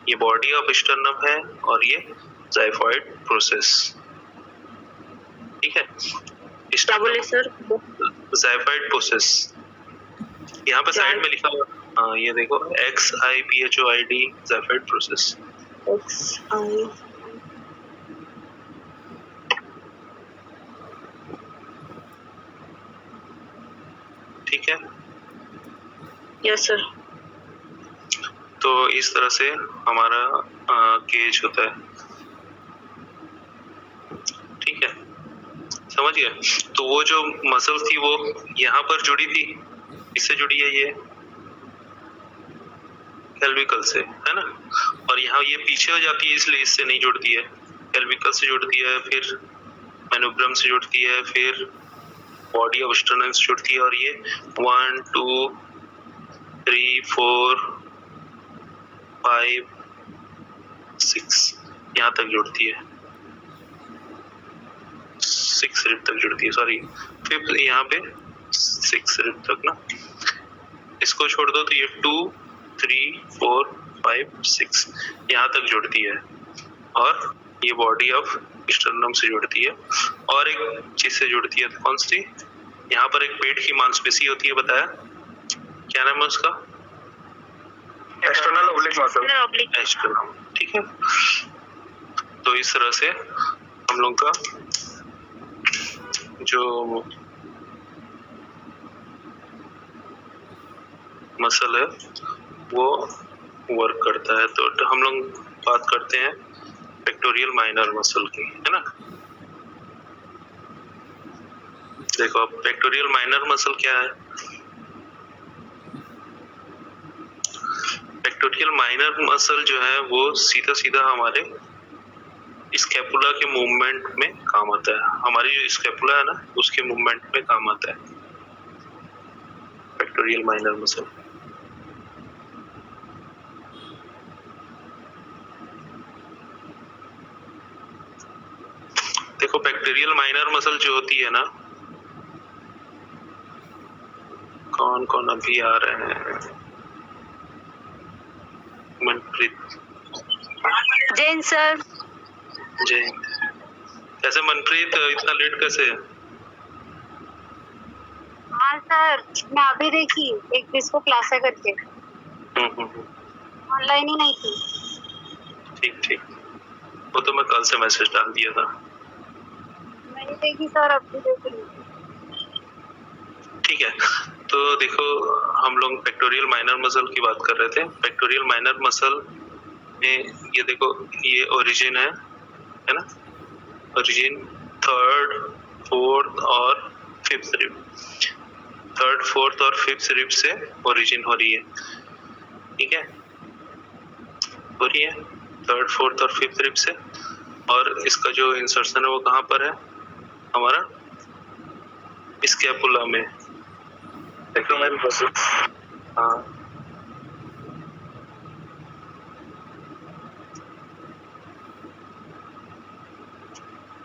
ये body of sternum है और ये जाइफॉइड प्रोसेस। ठीक है, क्या बोले सर? जाइफॉइड प्रोसेस यहाँ पे साइड में लिखा हुआ, हाँ ये देखो XIPHOID जाइफॉइड प्रोसेस। XI ठीक है, यस सर। तो इस तरह से हमारा केज होता है। ठीक है, समझ गए? तो वो जो मसल थी वो यहाँ पर जुड़ी थी, इससे जुड़ी है ये कैल्विकल से, है ना, और यहाँ ये पीछे हो जाती है इसलिए इससे नहीं जुड़ती है। कैल्विकल से जुड़ती है, फिर मैनुब्रम से जुड़ती है, फिर बॉडी ऑफ स्टर्नम से जुड़ती है, और ये 1 2 3 4 5 6 यहाँ तक जुड़ती है, 6 रिब तक जुड़ती है, सॉरी 5th यहाँ पे 6 रिब तक ना। इसको छोड़ दो तो ये 2 3 4 5 6 यहाँ तक जुड़ती है, और ये बॉडी ऑफ स्टर्नम से जुड़ती है, और एक चीज से जुड़ती है, कौन सी? यहाँ पर एक पेट की मांसपेशी होती है, बताया क्या नाम है उसका? External oblique muscle. एक्सटर्नल, ठीक है। तो इस तरह से हम लोग का जो मसल है वो वर्क करता है। तो हम लोग बात करते हैं पेक्टोरियल माइनर मसल की, है ना। देखो पेक्टोरियल माइनर मसल क्या है? पेक्टोरियल माइनर मसल जो है वो सीधा सीधा हमारे स्कैपुला के मूवमेंट में काम आता है। हमारी जो स्कैपुला है ना उसके मूवमेंट में काम आता है पेक्टोरियल माइनर मसल। देखो पेक्टोरियल माइनर मसल जो होती है ना, कौन कौन अभी आ रहे हैं? मनप्रीत, जैन सर। जैन, कैसे मनप्रीत, इतना लेट कैसे? हाँ सर, मैं अभी देखी एक किसको क्लास है करके, ऑनलाइन ही नहीं थी। ठीक ठीक, वो तो मैं कल से मैसेज डाल दिया था। मैंने देखी सर, अभी देखी। ठीक है, तो देखो हम लोग पेक्टोरियल माइनर मसल की बात कर रहे थे। पेक्टोरियल माइनर मसल में ये देखो ये ओरिजिन है ना, ओरिजिन 3rd 4th और 5th रिब, 3rd 4th और 5th रिब से ओरिजिन हो रही है। ठीक है, हो रही है 3rd 4th और 5th रिब से, और इसका जो इंसर्शन है वो कहाँ पर है? हमारा स्कैपुला में। हाँ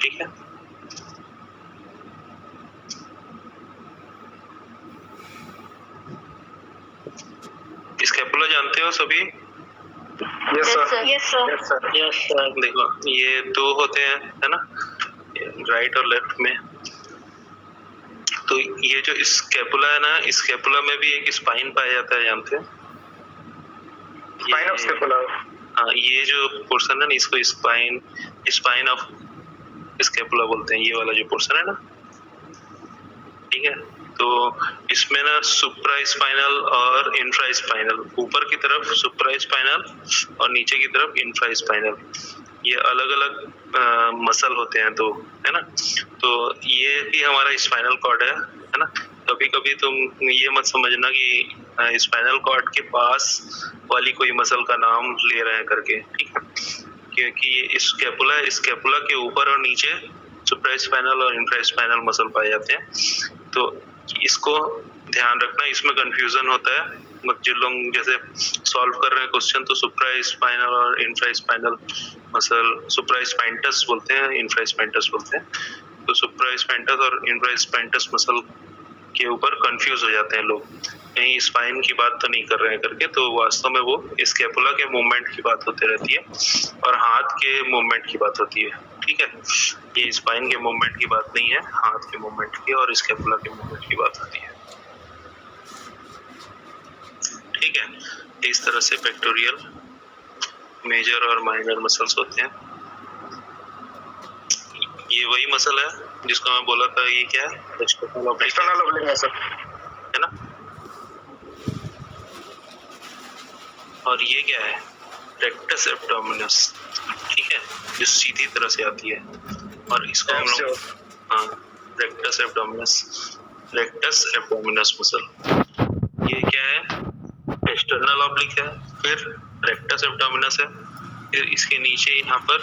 ठीक है, स्कैपुला जानते हो सभी? Yes sir. Yes sir. Yes sir. Yes sir. देखो ये दो होते हैं, है ना, राइट और लेफ्ट में। तो ये जो स्कैपुला है ना, स्कैपुला में भी एक स्पाइन पाया जाता है, जानते हैं? Spine of scapula. हाँ, ये जो पोर्शन है ना इसको स्पाइन, स्पाइन ऑफ स्कैपुला बोलते हैं, ये वाला जो पोर्शन है ना। ठीक है, तो इसमें ना सुप्रा स्पाइनल और इंफ्रा स्पाइनल, ऊपर की तरफ सुप्रा स्पाइनल और नीचे की तरफ इंफ्रा स्पाइनल, ये अलग अलग मसल होते हैं, तो है ना। तो ये भी हमारा स्पाइनल कॉर्ड है ना। कभी कभी तुम ये मत समझना कि स्पाइनल कॉर्ड के पास वाली कोई मसल का नाम ले रहे हैं करके, ठीक है, क्योंकि स्कैपुला, स्कैपुला के ऊपर और नीचे सुप्रा स्पाइनल और इंफ्रा स्पाइनल मसल पाए जाते हैं। तो इसको ध्यान रखना, इसमें कंफ्यूजन होता है। मतलब जो लोग जैसे सॉल्व कर रहे हैं क्वेश्चन, तो सुप्रा स्पाइनल और इंफ्रा स्पाइनल मसल, सुप्रा स्पाइंटस बोलते हैं, इंफ्रा स्पाइंटस बोलते हैं। तो सुप्रा स्पाइंटस और इंफ्रा स्पाइंटस मसल के ऊपर कंफ्यूज हो जाते हैं लोग, कहीं स्पाइन की बात तो नहीं कर रहे हैं करके, तो वास्तव में वो स्कैपुला के मूवमेंट की बात होती रहती है और हाथ के मूवमेंट की बात होती है। ठीक है, ये स्पाइन के मूवमेंट की बात नहीं है, हाथ के मूवमेंट की और स्कैपुला के मूवमेंट की बात होती है। ठीक है, इस तरह से पेक्टोरियल मेजर और माइनर मसल्स होते हैं। ये वही मसल है जिसको मैं बोला था, ये क्या है, एक्सटर्नल ऑब्लिक मसल है ना। और ये क्या है, रेक्टस एब्डोमिनस। ठीक है, जो सीधी तरह से आती है और इसको हम लोग, हाँ, rectus abdominis, rectus abdominis muscle. ये क्या है, एक्सटर्नल ऑब्लिक है, फिर रेक्टस एब्डोमिनस है, फिर इसके नीचे यहाँ पर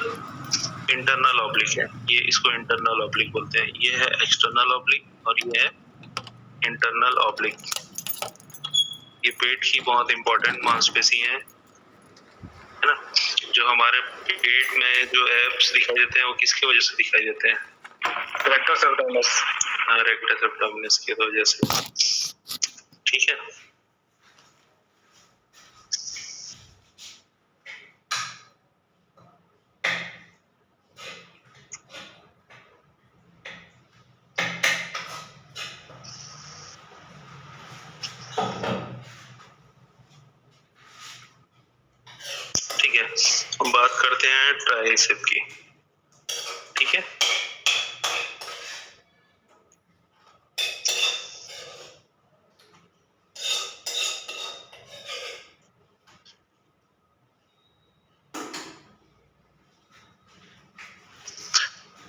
इंटरनल ऑब्लिक है, ये इसको इंटरनल ऑब्लिक बोलते हैं। ये है एक्सटर्नल ऑब्लिक और ये है इंटरनल ऑब्लिक। ये पेट की बहुत इंपॉर्टेंट मांसपेशी है ना। जो हमारे पेट में जो एब्स दिखाई देते हैं वो किसकी वजह से दिखाई देते हैं, रेक्टस एब्डोमिनस। हाँ, रेक्टस एब्डोमिनस की वजह से। ठीक है, ठीक है। हम बात करते हैं ट्राइसेप की। ठीक है,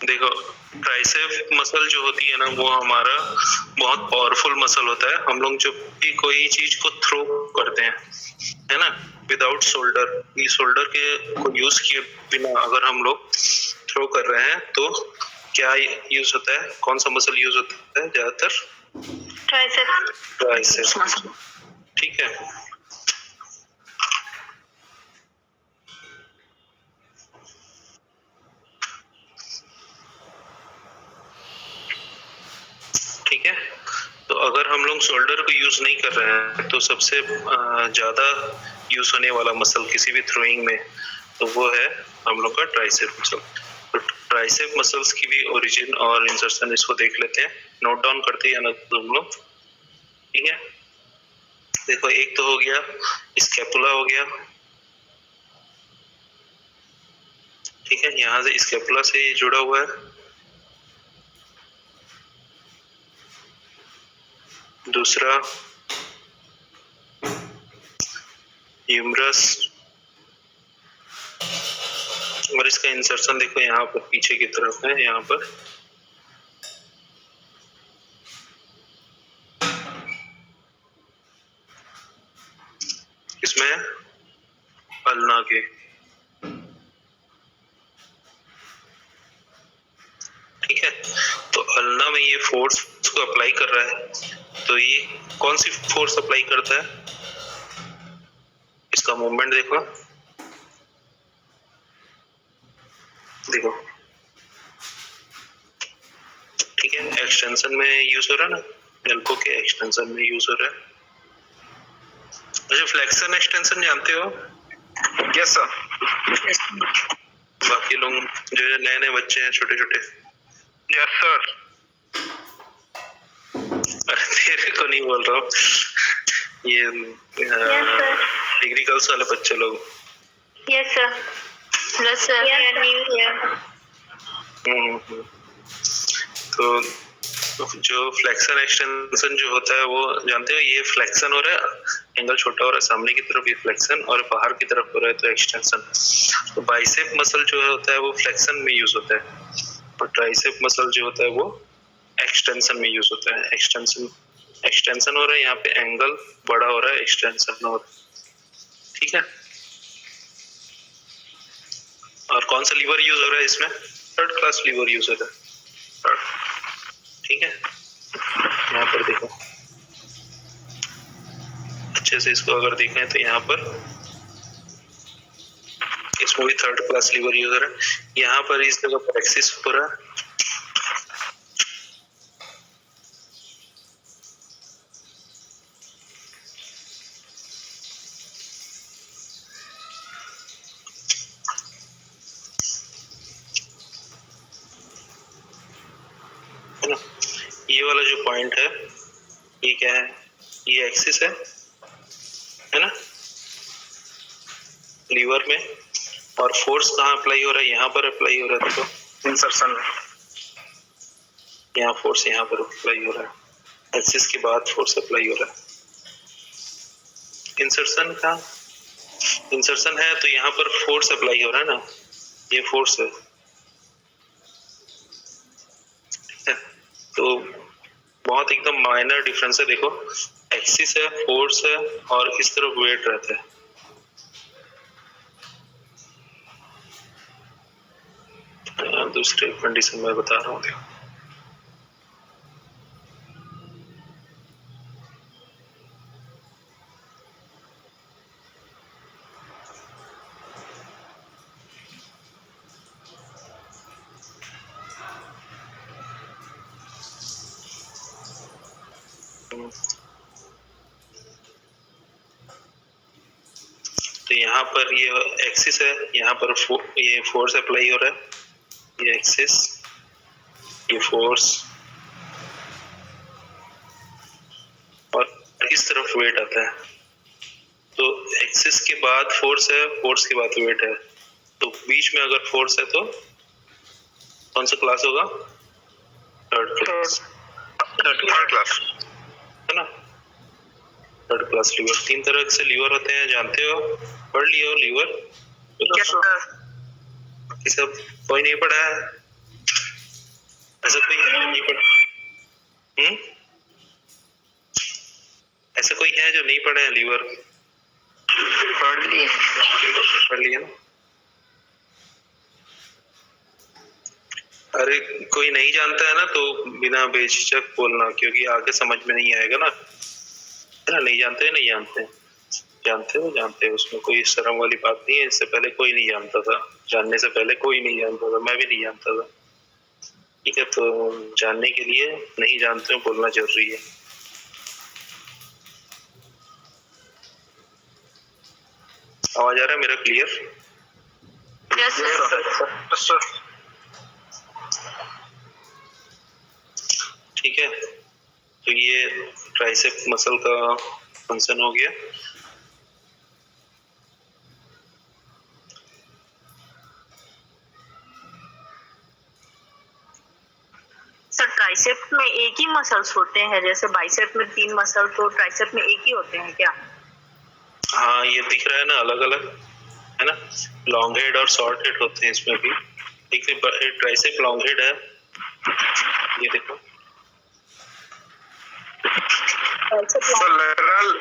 देखो, ट्राइसेप मसल जो होती है ना, वो हमारा बहुत पावरफुल मसल होता है। हम लोग जब भी कोई चीज को थ्रो करते हैं, है ना, विदाउट शोल्डर, ये शोल्डर के को यूज किए बिना अगर हम लोग थ्रो कर रहे हैं तो क्या यूज होता है, कौन सा मसल यूज होता है ज्यादातर, ट्राइसेप। ठीक है, ठीक है। तो अगर हम लोग शोल्डर को यूज नहीं कर रहे हैं तो सबसे ज्यादा यूज होने वाला मसल किसी भी थ्रोइंग में, तो वो है हम लोग का ट्राइसेप मसल। तो ट्राइसेप मसल्स की भी ओरिजिन और इंसर्शन इसको देख लेते हैं, नोट डाउन करते हैं ना तुम लोग। ठीक है, देखो, एक तो हो गया स्कैपुला हो गया। ठीक है, यहाँ से स्कैपुला से जुड़ा हुआ है। दूसरा ह्यूमरस, और इसका इंसर्शन देखो यहाँ पर पीछे की तरफ है, यहाँ पर। इसमें अल्ना के। ठीक है, तो अल्ना में ये फोर्स को अप्लाई कर रहा है, तो ये कौन सी फोर्स अप्लाई करता है, इसका मूवमेंट देखो, देखो। ठीक है, एक्सटेंशन में यूज हो रहा है ना, एल्बो के एक्सटेंशन में यूज हो रहा है। अच्छा, फ्लेक्शन एक्सटेंशन जानते हो? Yes sir. बाकी लोग जो नए नए बच्चे हैं, छोटे छोटे। Yes sir. तेरे को नहीं बोल रहा हूँ, ये डिग्री गर्ल्स वाले बच्चे लोग। Yes sir. Yes sir. तो जो फ्लेक्शन एक्सटेंशन जो होता है वो जानते हो, ये फ्लेक्शन हो रहा है, एंगल छोटा हो रहा है, सामने की तरफ ये फ्लेक्शन और बाहर की तरफ हो रहा है तो एक्सटेंशन। तो बाइसेप मसल जो होता है वो फ्लेक्शन में यूज होता है और ट्राइसेप मसल जो होता है वो एक्सटेंशन में यूज होता है। एक्सटेंशन हो रहा है, यहाँ पे एंगल बड़ा हो रहा है, एक्सटेंशन हो रहा है। ठीक है, और कौन सा लीवर यूज हो रहा है इसमें, थर्ड क्लास लीवर यूज हो रहा है। ठीक है, यहाँ पर देखो अच्छे से, इसको अगर देखें तो यहाँ पर इसमें भी थर्ड क्लास लीवर यूज हो रहा है। यहाँ पर इस जगह पर एक्सिस हो रहा है, ये वाला जो पॉइंट है ये क्या है, ये एक्सिस है ना लीवर में, और फोर्स कहाँ अप्लाई हो रहा है, यहाँ पर अप्लाई हो रहा है। देखो इंसर्शन में यहाँ फोर्स यहाँ पर अप्लाई हो रहा है, एक्सिस के बाद फोर्स अप्लाई हो रहा है। इंसर्शन का इंसर्शन है तो यहाँ पर फोर्स अप्लाई हो रहा है ना, ये फोर्स है, ठीक है। तो बहुत एकदम माइनर डिफरेंस है। देखो एक्सिस है, फोर्स है, और इस तरफ वेट रहता है। दूसरे कंडीशन में बता रहा हूँ। तो यहाँ पर ये एक्सिस है, यहाँ पर ये फोर्स अप्लाई हो रहा है, ये एक्सिस, ये फोर्स, और इस तरफ वेट आता है। तो एक्सिस के बाद फोर्स है, फोर्स के बाद वेट है, तो बीच में अगर फोर्स है तो कौन सा क्लास होगा, थर्ड क्लास है ना, थर्ड क्लास लीवर। 3 तरह से लीवर होते हैं, जानते हो, पढ़ लियो लीवर, ये सब कोई नहीं पढ़ा है, ऐसा कोई है जो नहीं पढ़ा, ऐसा कोई है जो नहीं पढ़ा है लीवर, पढ़ लिया ना। अरे कोई नहीं जानता है ना तो बिना बेझिझक बोलना, क्योंकि आगे समझ में नहीं आएगा ना, है ना। नहीं जानते जानते हो, उसमें कोई शर्म वाली बात नहीं है। इससे पहले कोई नहीं जानता था, जानने से पहले कोई नहीं जानता था, मैं भी नहीं जानता था, ठीक है। तो जानने के लिए नहीं जानते हो बोलना जरूरी है। आवाज आ रहा है मेरा क्लियर? Yes sir. ठीक है, तो ये ट्राइसेप मसल का फंक्शन हो गया। सर ट्राइसेप में एक ही मसल्स होते हैं, जैसे बाइसेप में 3 मसल, तो ट्राइसेप में एक ही होते हैं क्या? हाँ, ये दिख रहा है ना अलग अलग, है ना, लॉन्ग हेड और शॉर्ट हेड होते हैं इसमें भी। देखिए ट्राइसेप लॉन्ग हेड है, ये देखो। तो लैटरल,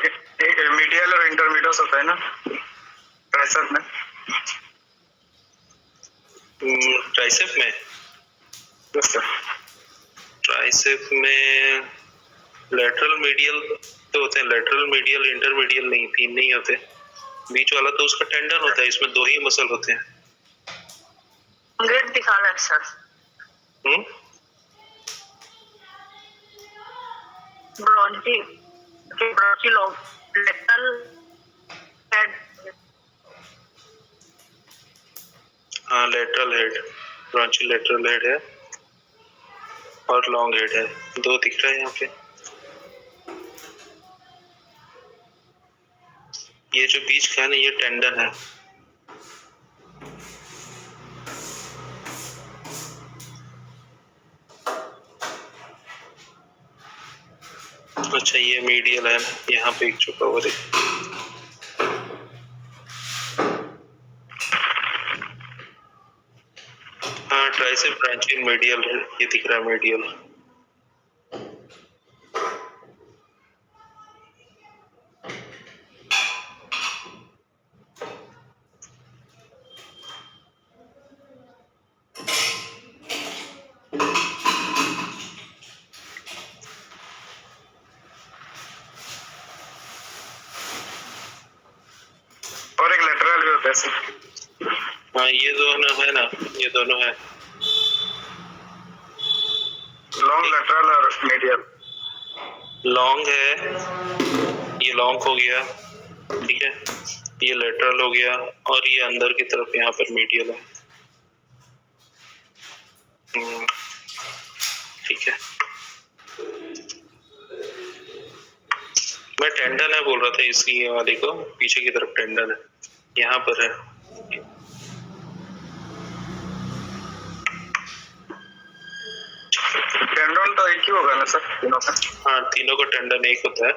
मीडियल और इंटरमीडियस होता है ना ट्राइसेप में? ट्राइसेप में, यस सर। ट्राइसेप में लेटरल मीडियल तो होते हैं, लेटरल मीडियल इंटरमीडियल नहीं, 3 नहीं होते। बीच वाला तो उसका टेंडन होता है, इसमें 2 ही मसल होते हैं। ग्रेड दिखा रहा है sir. Brachii long lateral head. हाँ, lateral head, brachii lateral head है और लॉन्ग हेड है, 2 दिख रहा है यहाँ पे। ये जो बीच का है ना, ये टेंडन है। अच्छा, ये मीडियल है, यहाँ पे एक छुपा हुआ देखो। हाँ, ट्राइसेप ब्रांचिंग मीडियल है, ये दिख रहा है मीडियल। और एक लेटरल भी होता है सर। हाँ, ये दोनों है ना, ये दोनों है, लॉन्ग लेटरल और मीडियल। लॉन्ग है, ये लॉन्ग हो गया, ठीक है, ये लेटरल हो गया, और ये अंदर की तरफ यहाँ पर मीडियल है। ठीक है, मैं टेंडन है बोल रहा था, इसकी ये वाली को पीछे की तरफ टेंडन है, यहाँ पर है। टेंडन तो एक ही होगा ना सर तीनों का? हाँ, तीनों का टेंडन एक होता है।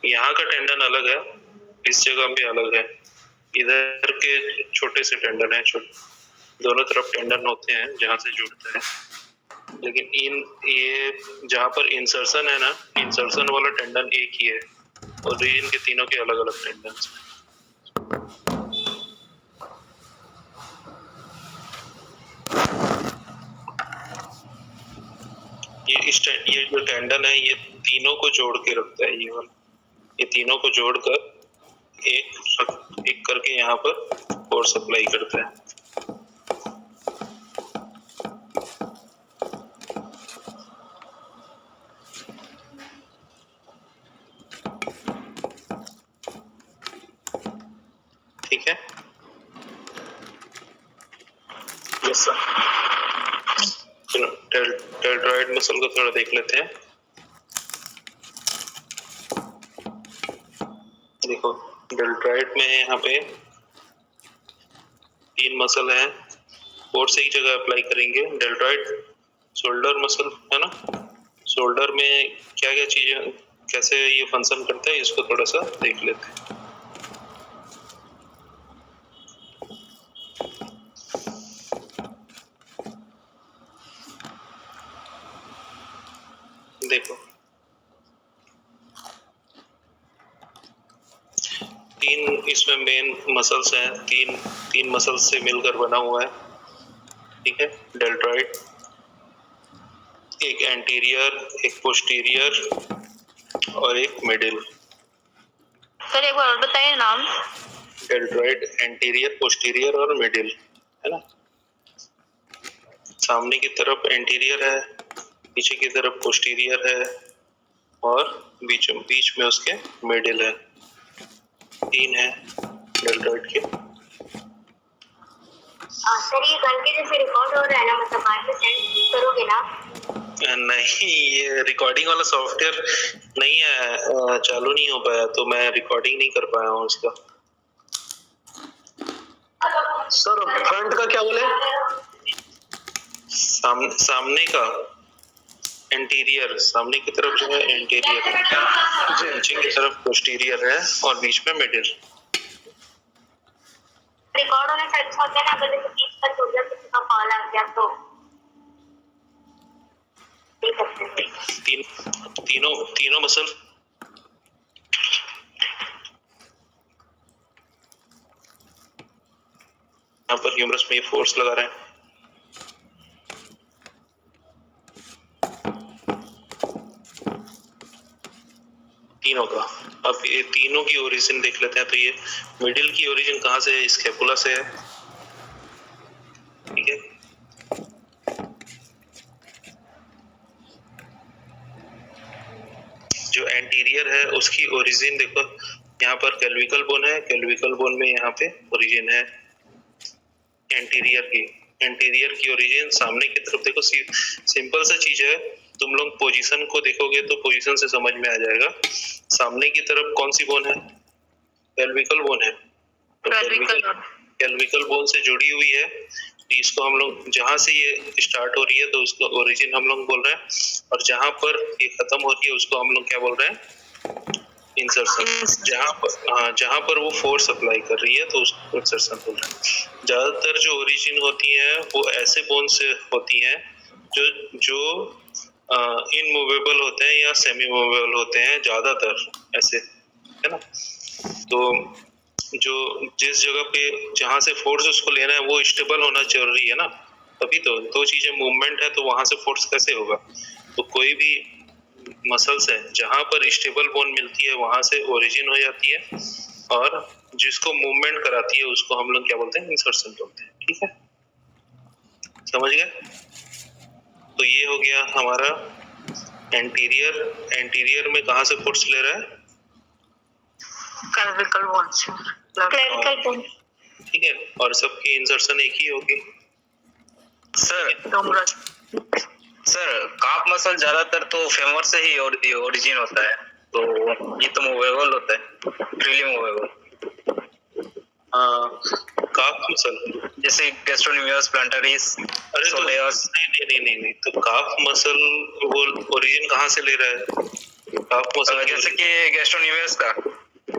यहाँ का टेंडन अलग है, इस जगह भी अलग है। इधर के छोटे से टेंडन है, दोनों तरफ टेंडन होते हैं जहाँ से जुड़ता है। लेकिन ये जहाँ पर इंसर्शन है ना, इंसर्शन वाला टेंडन एक ही है और इनके तीनों के अलग अलग टेंडन हैं। ये जो टेंडन है ये तीनों को जोड़ के रखता है, ये तीनों को जोड़कर एक करके यहाँ पर फोर्स अप्लाई करता है। ठीक है, यस सर। चलो डेल्टॉइड मसल को थोड़ा देख लेते हैं। देखो डेल्टॉइड में यहाँ पे 3 मसल है, फोर्स एक जगह अप्लाई करेंगे। डेल्टॉइड शोल्डर मसल है ना, शोल्डर में क्या क्या चीजें कैसे ये फंक्शन करता है इसको थोड़ा सा देख लेते हैं। देखो तीन इसमें मेन मसल्स हैं, तीन मसल्स से मिलकर बना हुआ है। ठीक है, डेल्टॉइड एक एंटीरियर, एक पोस्टीरियर और एक मिडिल। सर एक बार और बताइए नाम। डेल्टॉइड एंटीरियर, पोस्टीरियर और मिडिल है ना। सामने की तरफ एंटीरियर है, पीछे की तरफ पोस्टीरियर है और बीच में उसके मिडिल है। 3 है डेल्टॉइड के। सर ये कल के जैसे रिकॉर्ड हो रहा है ना, मतलब बाद में सेंड करोगे ना? नहीं, ये रिकॉर्डिंग वाला सॉफ्टवेयर नहीं है, चालू नहीं हो पाया तो मैं रिकॉर्डिंग नहीं कर पाया हूँ उसका। सर फ्रंट का क्या बोले? सामने का एंटीरियर, सामने की तरफ जो है एंटीरियर है, पीछे की तरफ पोस्टीरियर है और बीच में मिडिल। रिकॉर्ड होने से अच्छा होता है ना, अगर जैसे 30 का 14 किसी का कॉल आ गया तो देख सकते हैं। तीनों मसल यहाँ पर ह्यूमरस में फोर्स लगा रहे हैं। तीनों का, अब ये तीनों की ओरिजिन देख लेते हैं। तो ये मिडिल की ओरिजिन कहाँ से है? स्कैपुला से है। ठीक है, जो एंटीरियर है उसकी ओरिजिन देखो, यहाँ पर कैल्विकल बोन है, कैल्विकल बोन में यहाँ पे ओरिजिन है एंटीरियर की ओरिजिन सामने की तरफ। देखो सिंपल सा चीज है, तुम लोग पोजीशन को देखोगे तो पोजीशन से समझ में आ जाएगा। सामने की तरफ कौन सी बोन है? कैल्विकल बोन है। तो कैल्विकल बोन से जुड़ी हुई है, इसको हम लोग जहां से ये स्टार्ट हो रही है तो उसको ओरिजिन हम लोग बोल रहे हैं, और जहां पर ये खत्म होती है उसको हम लोग क्या बोल रहे हैं? इंसर्शन। जहां पर वो फोर्स अप्लाई कर रही है तो उसको इंसर्शन बोल रहे हैं। ज्यादातर जो ओरिजिन होती है वो ऐसे बोन से होती है जो इनमूवेबल होते हैं या सेमी मूवेबल होते हैं, ज्यादातर ऐसे है ना। तो जो जिस जगह पे जहां से फोर्स उसको लेना है वो स्टेबल होना जरूरी है ना, तभी तो दो चीजें मूवमेंट है तो वहां से फोर्स कैसे होगा। तो कोई भी मसल्स है जहां पर स्टेबल बोन मिलती है वहां से ओरिजिन हो जाती है, और जिसको मूवमेंट कराती है उसको हम लोग क्या बोलते हैं? इंसर्शन बोलते हैं। ठीक है, समझ गए? तो ये हो गया हमारा एंटीरियर में कहां से फोर्स ले रहा है? कैल्विकल बोन से। कैल्विकल बोन, ठीक है, और सबकी इंसर्शन एक ही होगी। सर काफ मसल ज्यादातर तो फेमर से ही ओरिजिन होता है। तो ये तो मूवेबल होता है, फ्रीली मूवेबल। काफ मसल, जैसे गैस्ट्रोनिमियस, प्लांटारिस, अरे तो सोलेयस। नहीं, तो काफ मसल वो ओरिजिन कहाँ से ले रहा है? काफ मसल जैसे कि गैस्ट्रोनिमियस का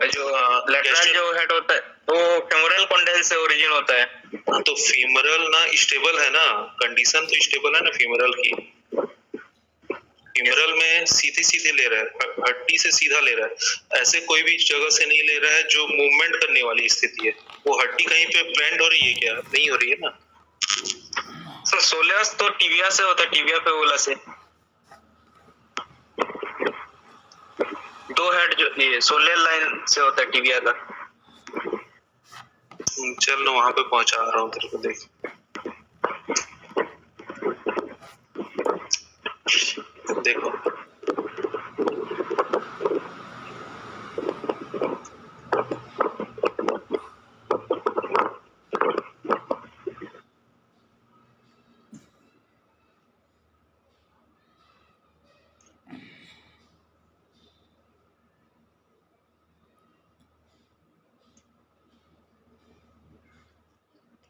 जो लेटरल जो हेड होता है वो फेमोरल कॉन्डाइल से ओरिजिन होता है। तो फीमरल ना स्टेबल है ना, कंडीशन तो स्टेबल है ना फीमरल की। फीमरल में सीधे सीधे ले रहा है, हड्डी से सीधा ले रहा है, ऐसे कोई भी जगह से नहीं ले रहा है जो मूवमेंट करने वाली स्थिति है। वो हड्डी कहीं पे बेंड हो रही है क्या? नहीं हो रही है ना। सर सोलेयस तो टिबिया से होता है, टिबिया पे ओला से। दो हेड जो ये सोलेल लाइन से होता है टिबिया का। चल मैं वहां पे पहुंचा रहा हूँ तेरे को, देख देखो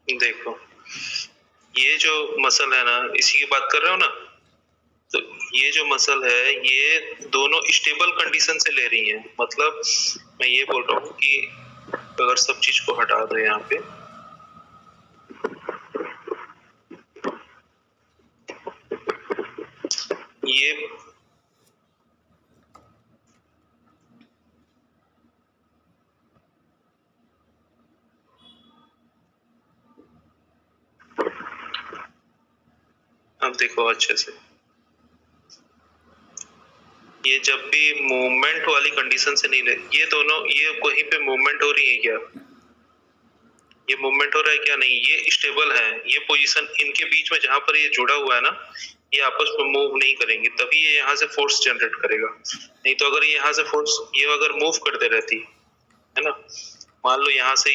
देखो, ये जो मसल है ना, इसी की बात कर रहे हो ना। तो ये जो मसल है ये दोनों स्टेबल कंडीशन से ले रही है। मतलब मैं ये बोल रहा हूँ कि अगर सब चीज को हटा दो यहाँ पे, ये अब देखो अच्छे से, ये जब भी मूवमेंट वाली कंडीशन से नहीं ले, ये दोनों ये कहीं पे मूवमेंट हो रही है क्या? ये मूवमेंट हो रहा है क्या? नहीं, ये स्टेबल है। ये पोजीशन इनके बीच में जहां पर ये जुड़ा हुआ है ना, ये आपस में मूव नहीं करेंगे, तभी ये यहाँ से फोर्स जनरेट करेगा। नहीं तो अगर ये यहाँ से फोर्स, ये अगर मूव करते रहती है ना, मान लो यहाँ से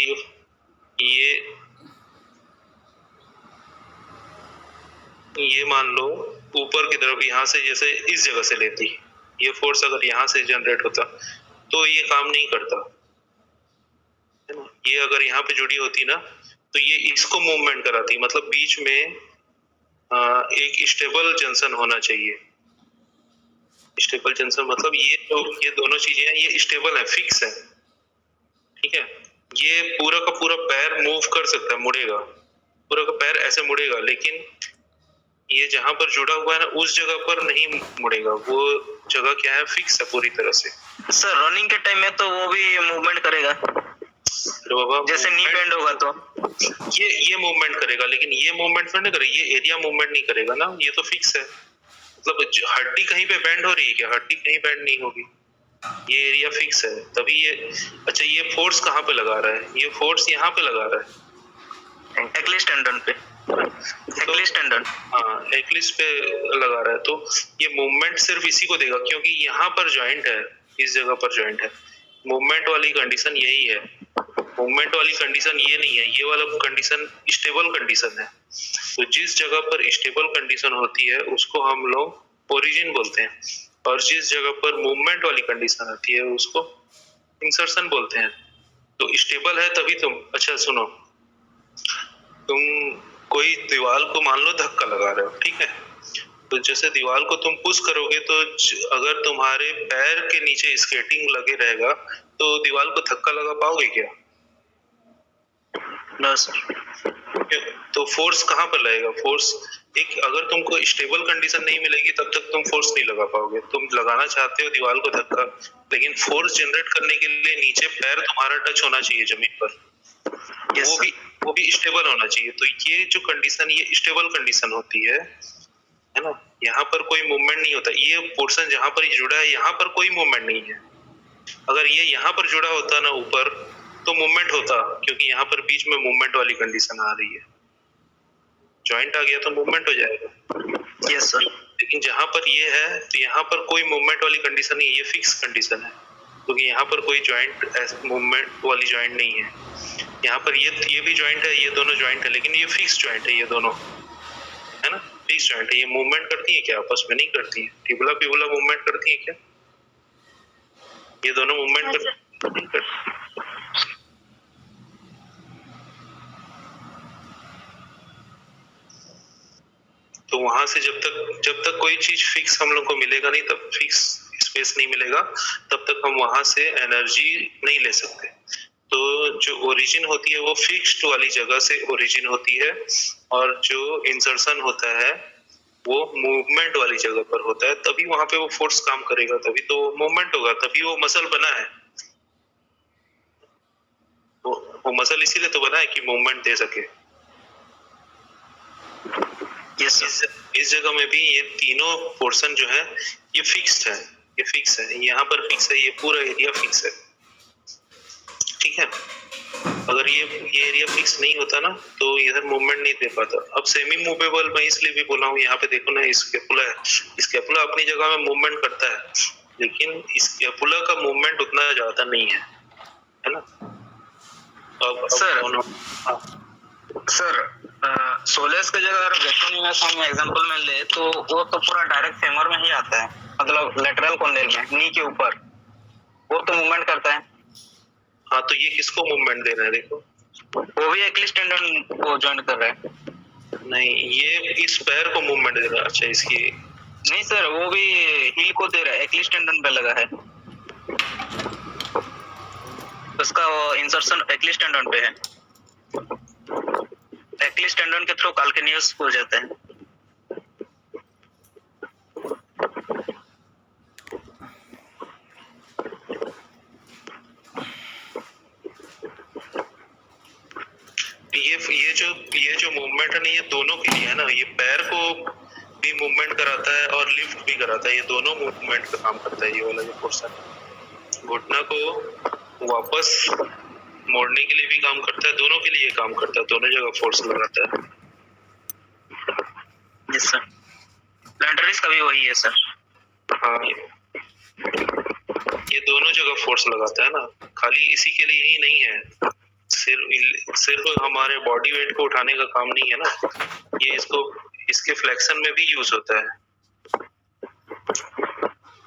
ये मान लो ऊपर की तरफ यहाँ से जैसे इस जगह से लेती, ये फोर्स अगर यहाँ से जनरेट होता तो ये काम नहीं करता है ना। ये अगर यहाँ पे जुड़ी होती ना तो ये इसको मूवमेंट कराती। मतलब बीच में एक स्टेबल जंक्शन होना चाहिए। स्टेबल जंक्शन मतलब ये दोनों चीजें हैं, ये स्टेबल है, फिक्स है, ठीक है। ये पूरा का पूरा पैर मूव कर सकता है, मुड़ेगा, पूरा का पैर ऐसे मुड़ेगा, लेकिन ये जहां पर जुड़ा हुआ है ना उस जगह पर नहीं मुड़ेगा। वो जगह क्या है, फिक्स है पूरी तरह से। सर रनिंग के टाइम में तो वो भी मूवमेंट करेगा, तो बाबा जैसे नी बेंड होगा तो ये मूवमेंट करेगा, लेकिन ये मूवमेंट नहीं करेगा, ये एरिया मूवमेंट नहीं करेगा ना, ये तो फिक्स है। मतलब हड्डी कहीं पे बेंड हो रही है क्या? हड्डी कहीं बेंड नहीं होगी, ये एरिया फिक्स है, तभी ये। अच्छा, ये फोर्स कहाँ पे लगा रहा है? ये फोर्स यहाँ पे लगा रहा है, एक्लिस टेंडन पे। एक्लिस टेंडन, हाँ एक्लिस पे लगा रहा है। तो ये मूवमेंट सिर्फ इसी को देगा, क्योंकि यहाँ पर जॉइंट है, इस जगह पर जॉइंट है। मूवमेंट वाली कंडीशन यही है, मूवमेंट वाली कंडीशन ये नहीं है। ये वाला कंडीशन स्टेबल कंडीशन है। तो जिस जगह पर स्टेबल कंडीशन होती है उसको हम लोग ओरिजिन बोलते हैं, और जिस जगह पर मूवमेंट वाली कंडीशन आती है उसको इंसर्शन बोलते हैं। तो स्टेबल है तभी तुम, अच्छा सुनो, तुम कोई दीवार को मान लो धक्का लगा रहे हो, ठीक है। तो जैसे दीवार को तुम पुश करोगे तो अगर तुम्हारे पैर के नीचे स्केटिंग लगे रहेगा तो दीवार को धक्का लगा पाओगे क्या? No sir. तो फोर्स कहाँ पर लगेगा? फोर्स एक, अगर तुमको स्टेबल कंडीशन नहीं मिलेगी तब तक तुम फोर्स नहीं लगा पाओगे। तुम लगाना चाहते हो दीवार को धक्का, लेकिन फोर्स जनरेट करने के लिए नीचे पैर तुम्हारा टच होना चाहिए जमीन पर, वो भी स्टेबल होना चाहिए। तो ये जो कंडीशन, ये स्टेबल कंडीशन होती है ना। यहाँ पर कोई मूवमेंट नहीं होता, ये पोर्शन जहां पर जुड़ा है यहाँ पर कोई मूवमेंट नहीं है। अगर ये यहाँ पर जुड़ा होता ना ऊपर तो मूवमेंट होता, क्योंकि यहाँ पर बीच में मूवमेंट वाली कंडीशन आ रही है, जॉइंट आ गया तो मूवमेंट हो जाएगा। Yes sir. लेकिन जहां पर ये है तो यहाँ पर कोई मूवमेंट वाली कंडीशन नहीं है, ये फिक्स कंडीशन है, क्योंकि यहाँ पर कोई जॉइंट मूवमेंट वाली जॉइंट नहीं है। यहाँ पर ये भी जॉइंट है, ये दोनों जॉइंट है, लेकिन ये फिक्स जॉइंट है, ये दोनों है ना, फिक्स जॉइंट है। ये मूवमेंट करती है क्या? आपस में नहीं करती है। टिबुला पिबुला मूवमेंट करती है क्या? ये दोनों मूवमेंट तो वहां से जब तक कोई चीज फिक्स हम लोग को मिलेगा नहीं, तब फिक्स स्पेस नहीं मिलेगा, तब तक हम वहां से एनर्जी नहीं ले सकते। तो जो ओरिजिन होती है वो फिक्स्ड वाली जगह से ओरिजिन होती है, और जो इंसर्शन होता है वो मूवमेंट वाली जगह पर होता है, तभी वहां पे वो फोर्स काम करेगा, तभी तो मूवमेंट होगा, तभी वो मसल बना है। वो मसल इसीलिए तो बना है कि मूवमेंट दे सके। इस जगह में भी ये तीनों पोर्शन जो है ये फिक्स्ड है, ये फिक्स है, यहाँ पर फिक्स है, ये पूरा एरिया फिक्स है, ठीक है। अगर ये एरिया फिक्स नहीं होता ना तो इधर मूवमेंट नहीं दे पाता। अब सेमी मूवेबल मैं इसलिए भी बोला हूँ, यहाँ पे देखो ना स्कैपुला है, स्कैपुला अपनी जगह में मूवमेंट करता है, लेकिन स्कैपुला का मूवमेंट उतना ज्यादा नहीं है ना। अब सर सोलेस की जगह अगर गैस्ट्रोनिमस हम एग्जांपल में ले तो वो तो पूरा डायरेक्ट फेमर में ही आता है, मतलब लेटरल कॉन्डेल में, नी के ऊपर, वो तो मूवमेंट करता है। हाँ, तो ये किसको मूवमेंट दे रहा है, देखो वो भी एक्लिस टेंडन को जॉइन कर रहा है। नहीं, ये इस पैर को मूवमेंट दे रहा है। अच्छा, इसकी नहीं सर, वो भी हील को दे रहा है, एक्लिस टेंडन पे लगा है, उसका वो इंसर्शन एक्लिस टेंडन पे है, एक्लिस टेंडन के थ्रू काल्केनियस हो जाता है। ये जो मूवमेंट है ना, ये दोनों के लिए है ना, ये पैर को भी मूवमेंट कराता है और लिफ्ट भी कराता है, ये दोनों मूवमेंट का काम करता है। ये वाला जो पोर्शन घुटना को वापस मोड़ने के लिए भी काम करता है, दोनों के लिए काम करता है, दोनों जगह फोर्स लगाता है। यस सर, प्लांटरिस का भी वही है सर। हाँ, ये दोनों जगह फोर्स लगाता है ना, खाली इसी के लिए ही नहीं है, सिर्फ हमारे बॉडी वेट को उठाने का काम नहीं है ना, ये इसके फ्लेक्शन में भी यूज होता है।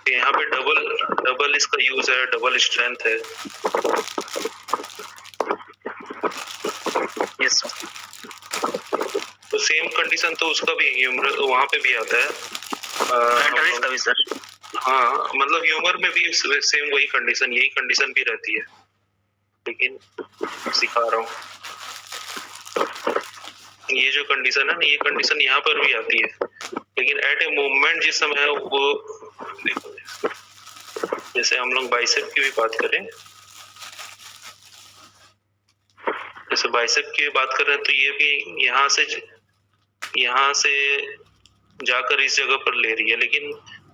यहाँ पे डबल इसका यूज है, डबल स्ट्रेंथ है। यस सर, तो सेम कंडीशन तो उसका भी वहां पे भी आता है, प्लांटरिस का भी सर। हाँ, मतलब ह्यूमर में भी सेम वही कंडीशन, यही कंडीशन भी रहती है, लेकिन सिखा रहा हूँ। ये जो कंडीशन है ना, ये कंडीशन यहाँ पर भी आती है, लेकिन एट ए मूवमेंट जिस समय है वो देखो, जैसे हम लोग बाइसेप की भी बात करें, जैसे बाइसेप की बात कर रहे हैं, तो ये भी यहाँ से जाकर इस जगह पर ले रही है, लेकिन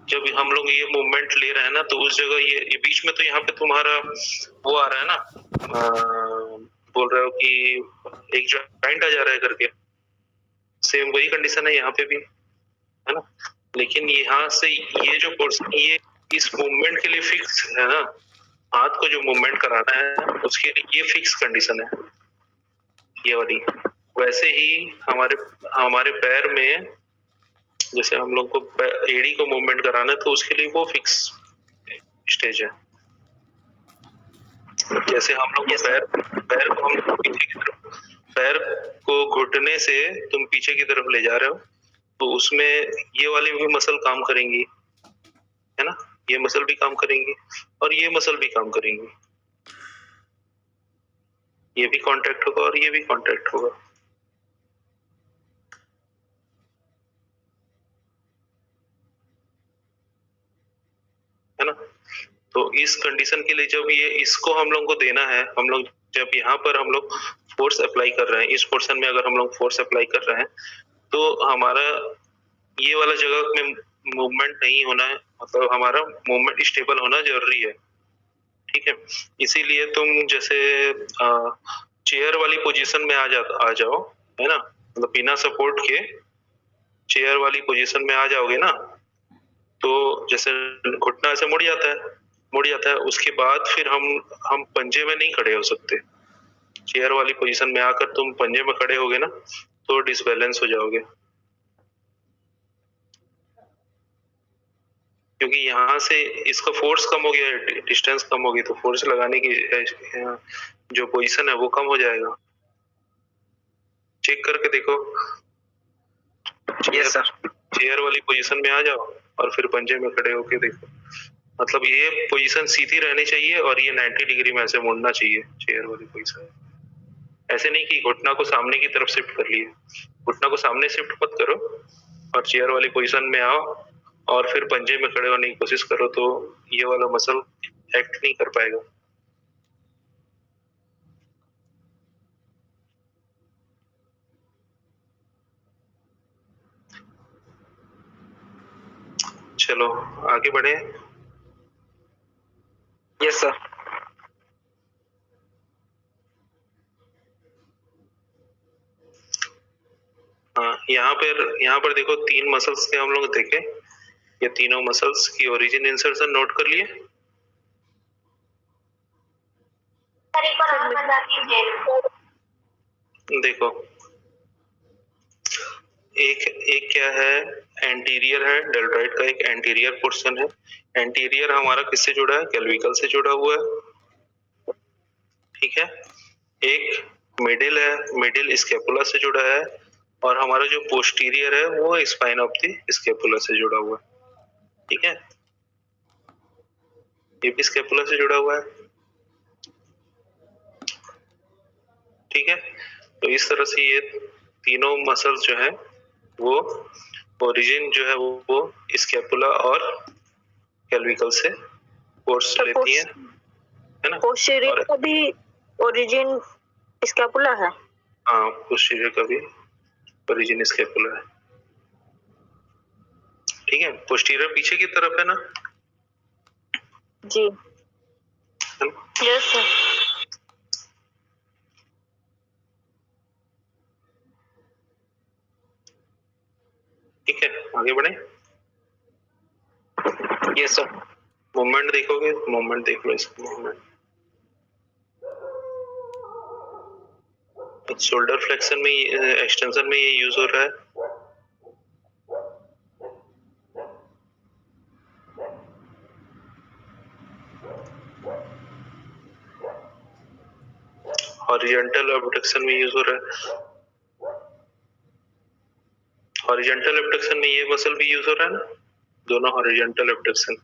जब हम लोग ये मूवमेंट ले रहे हैं ना, तो उस जगह ये बीच में तो यहाँ पे तुम्हारा वो आ रहा है ना, बोल रहे हो कि एक जॉइंट आ जा रहा है करके, सेम वही कंडीशन है यहाँ पे भी, है ना। लेकिन यहाँ से ये जो पोर्शन ये इस मूवमेंट के लिए फिक्स है ना, हाथ को जो मूवमेंट कराना है उसके लिए ये फिक्स कंडीशन है, ये वाली। वैसे ही हमारे पैर में जैसे हम लोग को एड़ी को मूवमेंट कराना है, तो उसके लिए वो फिक्स स्टेज है। जैसे हम लोग पैर को हम पीछे की तरफ, पैर को घुटने से तुम पीछे की तरफ ले जा रहे हो, तो उसमें ये वाली भी मसल काम करेंगी, है ना, ये मसल भी काम करेंगी और ये मसल भी काम करेंगी, ये भी कांटेक्ट होगा और ये भी कांटेक्ट होगा, है ना। तो इस कंडीशन के लिए जब ये इसको हम लोग को देना है, हम लोग जब यहाँ पर हम लोग फोर्स अप्लाई कर रहे हैं, इस पोर्शन में अगर हम लोग फोर्स अप्लाई कर रहे हैं, तो हमारा ये वाला जगह में मूवमेंट नहीं होना है, मतलब हमारा मूवमेंट स्टेबल होना जरूरी है, ठीक है। इसीलिए तुम जैसे चेयर वाली पोजीशन में आ जाओ, है ना, मतलब बिना सपोर्ट के चेयर वाली पोजीशन में आ जाओगे ना, तो जैसे घुटना ऐसे मुड़ जाता है, उसके बाद फिर हम पंजे में नहीं खड़े हो सकते। चेयर वाली पोजीशन में आकर तुम पंजे में खड़े होगे ना, तो डिसबैलेंस हो जाओगे। क्योंकि यहाँ से इसका फोर्स कम हो गया, डिस्टेंस कम हो गई, तो फोर्स लगाने की जो पोजीशन है वो कम हो जाएगा। चेक करके देखो। Yes sir. चेयर वाली पोजीशन में आ जाओ और फिर पंजे में खड़े होके देखो। मतलब ये पोजीशन सीधी रहनी चाहिए और ये 90 डिग्री में ऐसे मुड़ना चाहिए चेयर वाली पोजीशन। ऐसे नहीं कि घुटना को सामने की तरफ शिफ्ट कर लिए, घुटना को सामने शिफ्ट मत करो और चेयर वाली पोजीशन में आओ और फिर पंजे में खड़े होने की कोशिश करो, तो ये वाला मसल एक्ट नहीं कर पाएगा। चलो आगे बढ़े। Yes sir. हाँ, यहाँ पर देखो 3 मसल्स के हम लोग देखे, ये तीनों मसल्स की ओरिजिन इंसर्शन नोट कर लिए। देखो एक क्या है, एंटीरियर है, डेल्टॉइड का एक एंटीरियर पोर्शन है। एंटीरियर हमारा किससे जुड़ा है, कैल्विकल से जुड़ा हुआ है, ठीक है। एक मिडिल है, मिडिल स्कैपुला से जुड़ा है, और हमारा जो पोस्टीरियर है वो स्पाइन ऑफ द स्कैपुला से जुड़ा हुआ है, ठीक है। ये भी स्कैपुला से जुड़ा हुआ है, ठीक है। तो इस तरह से ये तीनों मसल्स जो है वो ओरिजिन जो है वो स्कैपुला और कैल्विकल से फोर्स लेती है ना। पोस्टीरियर का भी ओरिजिन स्कैपुला है। हाँ, पोस्टीरियर का भी ओरिजिन स्कैपुला है, ठीक है। पोस्टीरियर पीछे की तरफ है ना जी। Yes sir. ठीक है, आगे बढ़े। Yes sir. मूवमेंट देखोगे, मूवमेंट देख लो इसका मूवमेंट। शोल्डर फ्लेक्शन में, एक्सटेंशन में ये यूज हो रहा है। हॉरिजॉन्टल एब्डक्शन में यूज हो रहा है। हॉरिजॉन्टल एब्डक्शन में ये मसल भी यूज हो रहा है ना, दोनों हॉरिजॉन्टल एब्डक्शन।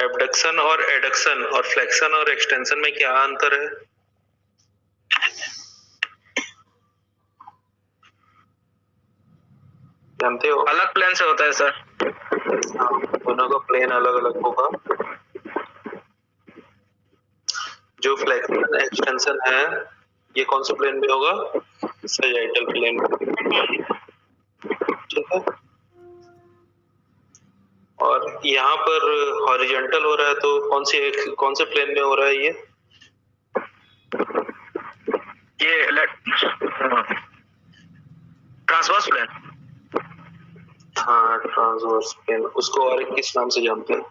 एब्डक्शन और एडक्शन और फ्लेक्शन और एक्सटेंशन में क्या अंतर है? जानते हो? अलग प्लेन से होता है सर। हाँ, दोनों का प्लेन अलग अलग होगा। जो फ्लेक्शन एक्सटेंशन है ये कौन से प्लेन में होगा? सैजिटल प्लेन में, ठीक है। और यहाँ पर हॉरिजॉन्टल हो रहा है, तो कौन से प्लेन में हो रहा है ये? Transverse plane. हाँ, ट्रांसवर्स प्लेन। उसको और किस नाम से जानते हैं?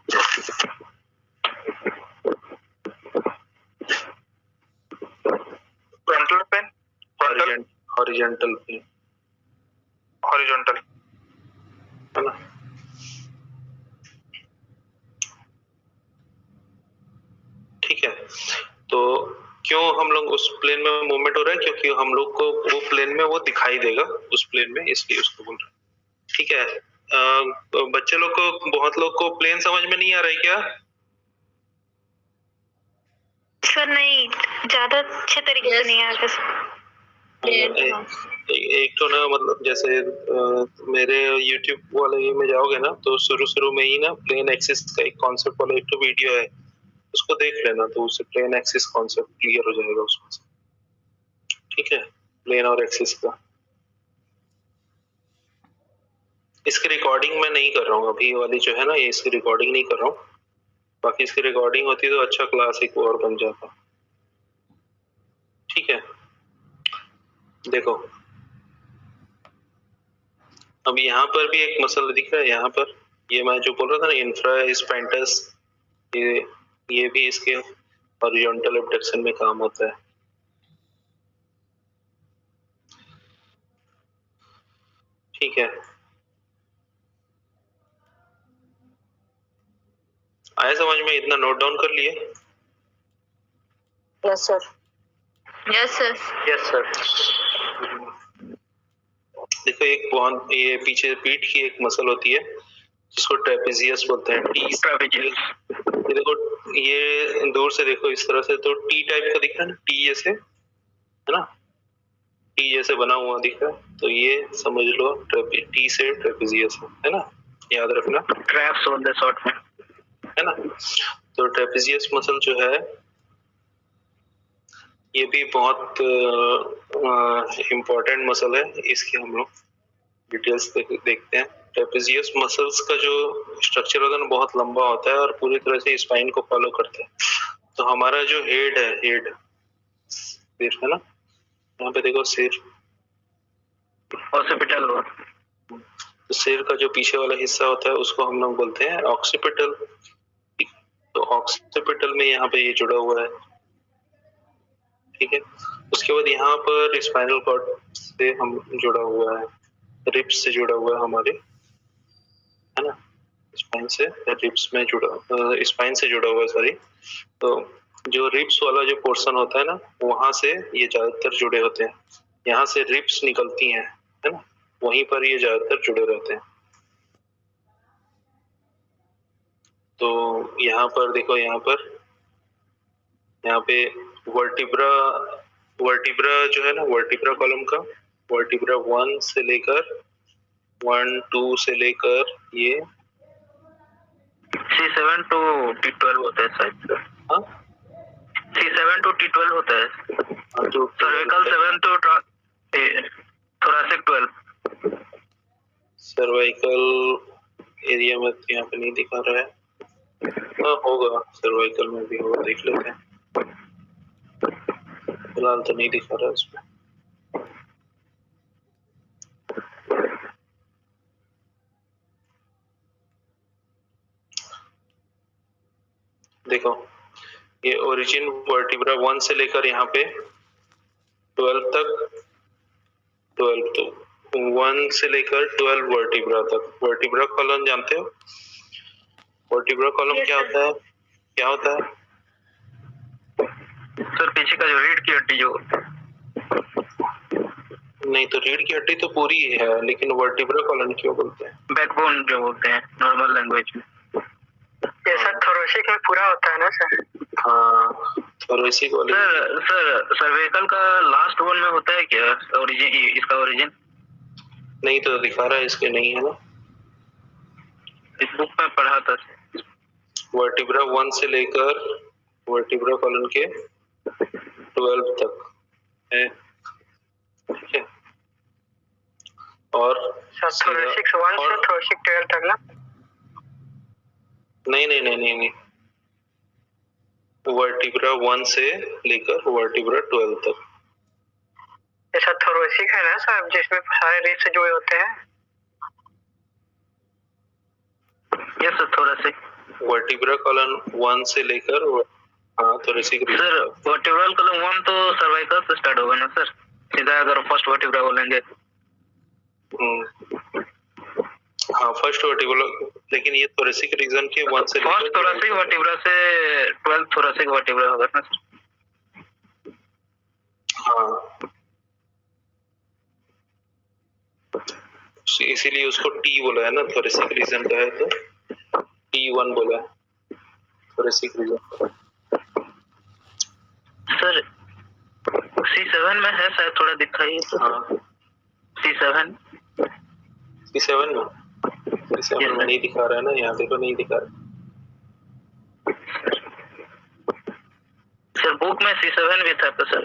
Frontal plane, horizontal plane, horizontal, है ना। ठीक है, तो क्यों हम लोग उस प्लेन में मूवमेंट हो रहा है? क्योंकि हम लोग को वो प्लेन में वो दिखाई देगा उस प्लेन में, इसलिए उसको बोल रहे हैं, ठीक है। बच्चे लोग को, बहुत लोग को प्लेन समझ में नहीं आ रहा है क्या? सर नहीं, ज्यादा अच्छे तरीके से नहीं आया सर। एक तो ना, मतलब जैसे मेरे YouTube वाले ये में जाओगे ना, तो शुरू में ही ना प्लेन एक्सिस का एक कॉन्सेप्ट वाला एक तो वीडियो है, उसको देख लेना, तो उससे प्लेन एक्सिस कॉन्सेप्ट क्लियर हो जाएगा उसमें से, ठीक है। प्लेन और एक्सिस का इसकी रिकॉर्डिंग मैं नहीं कर रहा हूँ अभी वाली जो है ना, ये इसकी रिकॉर्डिंग नहीं कर रहा हूँ। बाकी इसकी रिकॉर्डिंग होती तो अच्छा क्लास एक और बन जाता, ठीक है। देखो अब यहाँ पर भी एक मसल दिख रहा है, यहाँ पर ये मैं जो बोल रहा था ना, इंफ्रा स्पाइंटस, ये भी इसके हॉरिजॉन्टल एब्डक्शन में काम होता है। ठीक है, आया समझ में? इतना नोट डाउन कर लिए? Yes sir. Yes sir. Yes sir. देखो एक बहुत ये पीछे पीठ की एक मसल होती है जिसको ट्रेपेजियस बोलते हैं। T trapezius. ये देखो, ये दूर से देखो इस तरह से तो टी टाइप का दिख रहा है ना, टी जैसे, है ना, टी जैसे बना हुआ दिख रहा है, तो ये समझ लो टी से ट्रेपेजियस है ना, याद रखना। ट्रैप्स बोलते हैं शॉर्ट में, है ना। तो ट्रेपेजियस मसल जो है ये भी बहुत इम्पोर्टेंट मसल है, इसकी हम लोग डिटेल्स देखते हैं। ट्रेपेजियस मसल्स का जो स्ट्रक्चर होता है ना बहुत लंबा होता है और पूरी तरह से स्पाइन को फॉलो करता है। तो हमारा जो हेड है, हेड सिर है ना, यहाँ पे देखो सिर, ऑक्सीपिटल। तो सिर का जो पीछे वाला हिस्सा होता है उसको हम लोग बोलते हैं ऑक्सीपिटल। तो ऑक्सीपिटल में यहाँ पे ये जुड़ा हुआ है, ठीक है। उसके बाद यहाँ पर स्पाइनल कॉर्ड से हम जुड़ा हुआ है, रिब्स से जुड़ा हुआ है हमारे, है ना, स्पाइन से रिब्स में जुड़ा, स्पाइन से जुड़ा हुआ है सॉरी। तो जो रिब्स वाला जो पोर्शन होता है ना वहां से ये ज्यादातर जुड़े होते हैं, यहाँ से रिब्स निकलती हैं, है ना, वहीं पर ये ज्यादातर जुड़े रहते हैं। तो यहाँ पर देखो, यहाँ पे वर्टिब्रा, वर्टिब्रा जो है ना, वर्टिब्रा कॉलम का वर्टिब्रा 1 से लेकर 1 2 से लेकर ये C7 to T12 होता है शायद। हाँ C7 to T12 होता है। तो cervical 7 to thoracic 12। Cervical area में तो यहाँ पे नहीं दिखा रहा है, हाँ होगा सर्वाइकल में भी होगा, देख लेते हैं, फिलहाल तो नहीं दिखा रहा है उसमें। देखो ये ओरिजिन वर्टिब्रा 1 से लेकर यहाँ पे 12 तक, 12 तो 1 से लेकर 12 वर्टिब्रा तक। वर्टिब्रा कॉलम जानते हो? वर्टिब्रा कॉलम क्या होता है, क्या होता है? सर पीछे का जो रीढ़ की हड्डी जो नहीं तो रीढ़ की हड्डी तो पूरी है, लेकिन वर्टिब्रा कॉलम क्यों बोलते हैं? बैकबोन जो बोलते हैं नॉर्मल लैंग्वेज में। ये सर थोरेसिक में पूरा होता है ना सर? हाँ थोरेसिक वाले। सर सर्वाइकल का लास्ट वन में होता है क्या ओरिजिन, इसका ओरिजिन? नहीं तो दिखा रहा है, इसके नहीं है ना, इस बुक में पढ़ा था। वर्टिब्रा 1 से लेकर वर्टिब्रा कॉलम के 12 तक है, ठीक है। और सर थोरेसिक 1 से थोरेसिक 12 तक ना? नहीं, वर्टिब्रा 1 से लेकर वर्टिब्रा 12 तक। ऐसा थोरेसिक है ना सर जिसमें सारे रिब्स से जुड़े होते हैं? Yes sir thoracic. Vertebra column 1 से लेकर, हाँ थोरेसिक। सर वर्टिब्रल कॉलम 1 तो सर्वाइकल से स्टार्ट होगा ना सर, सीधा अगर फर्स्ट वर्टिब्रा बोलेंगे। हाँ फर्स्ट वर्टिब्रा, लेकिन ये थोरेसिक रीजन के 1 से लेकर फर्स्ट थोरेसिक वर्टिब्रा से 12 थोरेसिक वर्टिब्रा होगा ना सर? हाँ इसीलिए उसको टी बोला है ना, थोरेसिक रीजन का है तो T1 बोला है, थोरेसिक रीजन। सर C7 में है शायद, थोड़ा दिखाइए तो। हाँ C7 C7 में, C7 में नहीं दिखा रहा है ना, यहाँ देखो नहीं दिखा रहा। सर बुक में C7 भी था तो सर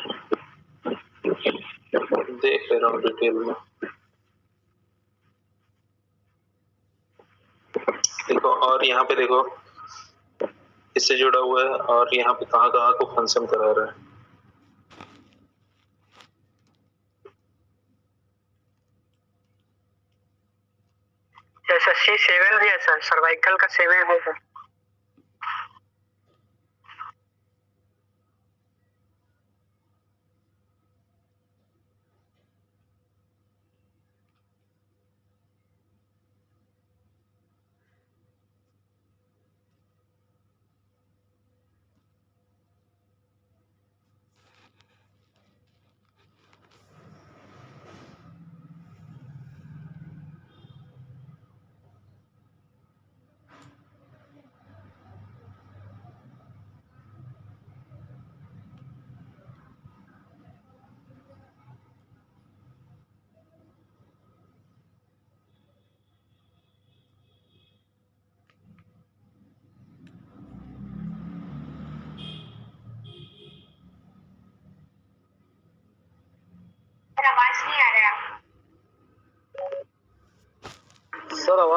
देख ले रहा हूँ डिटेल में। देखो और यहाँ पे देखो इससे जुड़ा हुआ है, और यहाँ पे कहाँ कहाँ को फंक्शन करा रहा है। जैसा C7 भी है सर, सर्वाइकल का 7 है सर।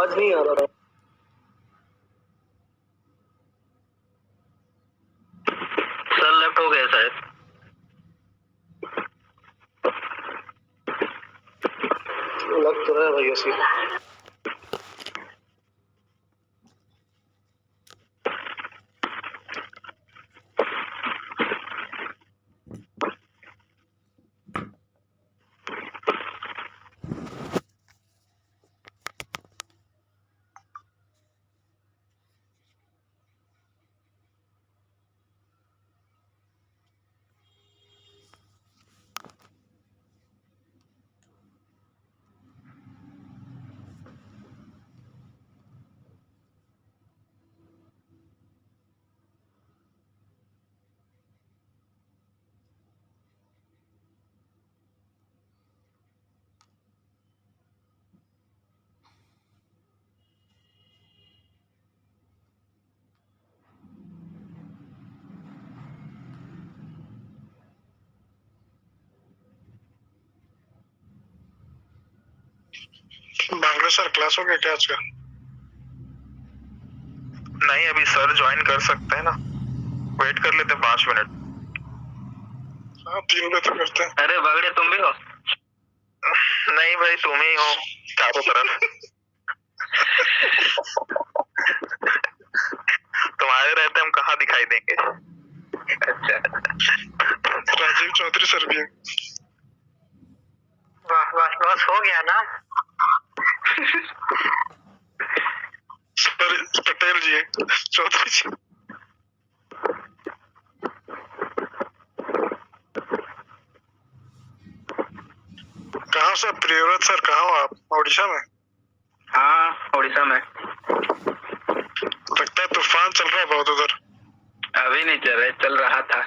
आवाज नहीं आ रहा। सर लेफ्ट हो गए शायद। लग तो रहा है भाई ऐसी। बांग्ला सर क्लास हो गया क्या आज का? नहीं, अभी सर ज्वाइन कर सकते हैं ना, वेट कर लेते हैं 5 मिनट। हाँ 3 बजे तक करते हैं। अरे बागड़े तुम भी हो? नहीं भाई, तुम ही हो चारों तरफ। तुम्हारे रहते हम कहाँ दिखाई देंगे। अच्छा, राजीव चौधरी सर भी है। बस बस बस हो गया ना। सर पटेल जी है, चौधरी जी। कहाँ से प्रियव्रत सर, कहाँ हो आप? ओडिशा में? हाँ उड़ीसा में। लगता है तूफान चल रहा है बहुत उधर। अभी नहीं चल रहा था।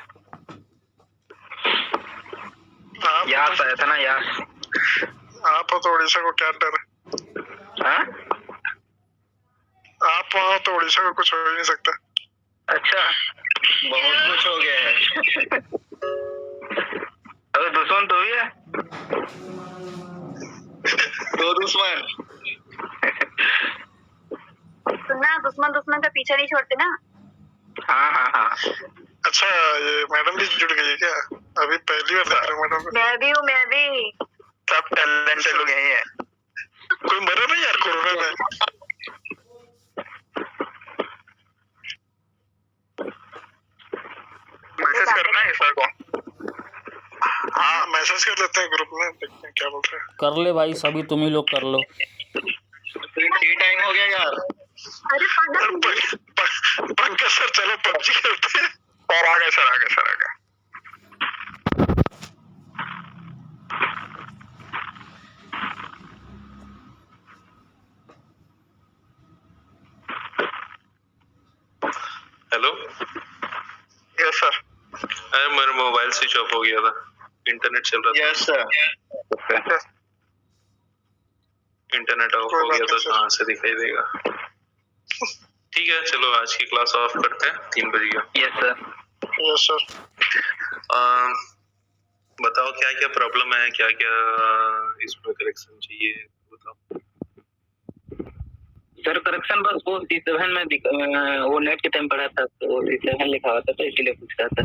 यास आया था ना, यास। आप हो तो उड़ीसा को क्या डर है? हाँ? आप वहाँ हो तो उड़ीसा को कुछ हो ही नहीं सकता। अच्छा, बहुत कुछ हो गया है। अबे दुश्मन तो ही है। दो दुश्मन। सुनना, दुश्मन का पीछा नहीं छोड़ते ना। हाँ हाँ हाँ। अच्छा, ये मैडम भी जुड़ गई है क्या? अभी पहली बार देख रहा हूँ मैडम। मैं भी हूँ, मैं भी। सब टैलेंटेड लोग यही है। कोई मरा नहीं यार कोरोना में? मैसेज करना है सर को। हाँ मैसेज कर लेते हैं ग्रुप में, देखते हैं क्या बोल रहे हैं। कर ले भाई, सभी तुम ही लोग कर लो। टी टाइम हो गया यार। अरे पंकज सर चलो पबजी खेलते हैं। और आगे सर, आगे सर, आगे। हेलो। Yes sir. अरे मेरा मोबाइल स्विच ऑफ हो गया था, इंटरनेट चल रहा था। Yes sir. इंटरनेट ऑफ कोई हो बात गया तो नहीं सर। कहाँ से दिखाई देगा। ठीक है, चलो आज की क्लास ऑफ करते हैं, 3 बजे का। Yes sir. Yes sir. बताओ क्या क्या प्रॉब्लम है, क्या क्या इसमें करेक्शन चाहिए, बताओ। सर करेक्शन बस वो C7 में वो नेट के टाइम पढ़ा था, तो C7 लिखा हुआ था, तो इसीलिए पूछ रहा था।